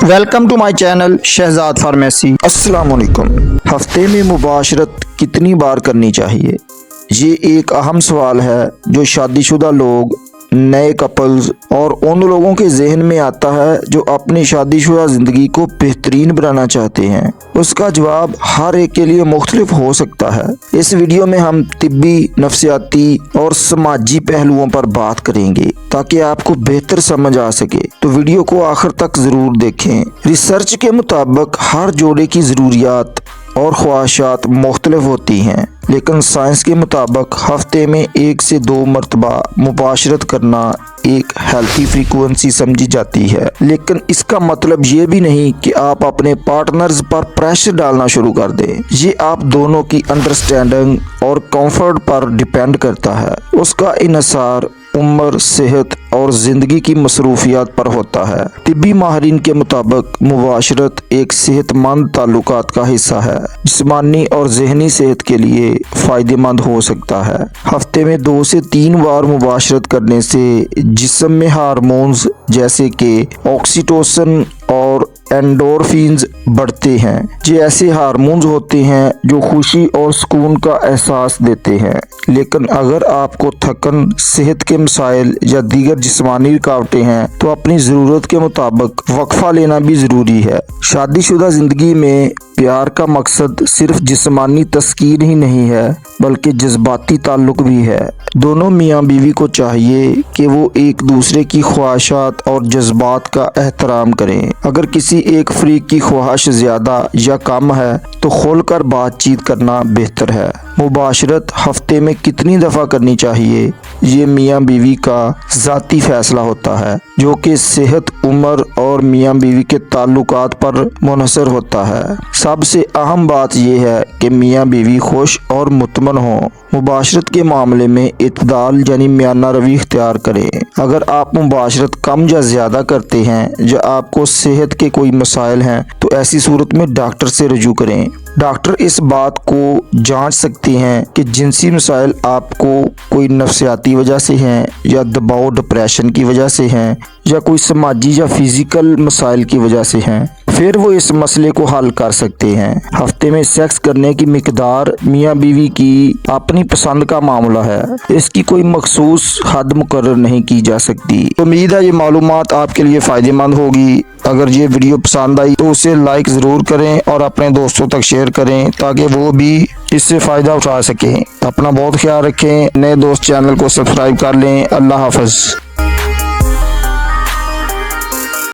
Welcome to my channel Shahzad pharmacy. अस्सलाम वालेकुम। हफ्ते में मुबाशरत कितनी बार करनी चाहिए, ये एक अहम सवाल है जो शादीशुदा लोग, नए कपल्स और उन लोगों के जहन में आता है जो अपनी शादीशुदा ज़िंदगी को बेहतरीन बनाना चाहते हैं। उसका जवाब हर एक के लिए मुख्तलिफ हो सकता है। इस वीडियो में हम तिब्बी, नफ्सियाती और समाजी पहलुओं पर बात करेंगे ताकि आपको बेहतर समझ आ सके, तो वीडियो को आखिर तक ज़रूर देखें। रिसर्च के मुताबिक हर जोड़े की ज़रूरियात और ख्वाहिशात मुख्तलिफ होती हैं, लेकिन साइंस के मुताबिक हफ्ते में 1 से 2 मरतबा मुबाशरत करना एक हेल्थी फ्रीक्वेंसी समझी जाती है। लेकिन इसका मतलब ये भी नहीं कि आप अपने पार्टनर्स पर प्रेशर डालना शुरू कर दें। ये आप दोनों की अंडरस्टैंडिंग और कंफर्ट पर डिपेंड करता है। उसका इन्हिसार उम्र, सेहत और ज़िंदगी की मसरूफियात पर होता है। तिब्बी माहिरीन के मुताबिक मुबाशरत एक सेहतमंद ताल्लुकात का हिस्सा है, जिस्मानी और जहनी सेहत के लिए फ़ायदेमंद हो सकता है। हफ्ते में 2 से 3 बार मुबाशरत करने से जिस्म में हार्मोन्स जैसे कि ऑक्सीटोसिन और एंडोर्फिन्स बढ़ते हैं। ये ऐसे हार्मोन्स होते हैं जो खुशी और सुकून का एहसास देते हैं। लेकिन अगर आपको थकन, सेहत के मसाइल या दीगर जिस्मानी रुकावटें हैं तो अपनी ज़रूरत के मुताबिक वक्फा लेना भी ज़रूरी है। शादीशुदा ज़िंदगी में प्यार का मकसद सिर्फ जिस्मानी तस्कीन ही नहीं है बल्कि जज्बाती ताल्लुक भी है। दोनों मियाँ बीवी को चाहिए कि वो एक दूसरे की ख्वाहिशात और जज्बात का एहतराम करें। अगर किसी एक फरीक की ख्वाहिश ज़्यादा या कम है तो खुलकर बातचीत करना बेहतर है। मुबाशरत हफ्ते में कितनी दफ़ा करनी चाहिए, ये मियाँ बीवी का ज़ाती फ़ैसला होता है, जो कि सेहत, उम्र और मियाँ बीवी के ताल्लुकात पर मुनहसर होता है। सबसे अहम बात यह है कि मियाँ बीवी खुश और मुतमन हों। मुबाशरत के मामले में इत्दाल यानी मियाना रवि इख्तियार करें। अगर आप मुबाशरत कम या ज़्यादा करते हैं या आपको सेहत के कोई मसाइल हैं तो ऐसी सूरत में डॉक्टर से रजू करें। डॉक्टर इस बात को जांच सकते हैं कि जिनसी मसाइल आपको कोई नफ्सियाती वजह से हैं या दबाव, डिप्रेशन की वजह से हैं या कोई समाजी या फिजिकल मसाइल की वजह से हैं, फिर वो इस मसले को हल कर सकते हैं। हफ्ते में सेक्स करने की मिकदार मियाँ बीवी की अपनी पसंद का मामला है, इसकी कोई मखसूस हद मुकर्रर नहीं की जा सकती। उम्मीद है ये मालूमात आपके लिए फ़ायदेमंद होगी। अगर ये वीडियो पसंद आई तो उसे लाइक ज़रूर करें और अपने दोस्तों तक शेयर करें ताकि वो भी इससे फ़ायदा उठा सकें। अपना बहुत ख्याल रखें। नए दोस्त चैनल को सब्सक्राइब कर लें। अल्लाह हाफ़िज़।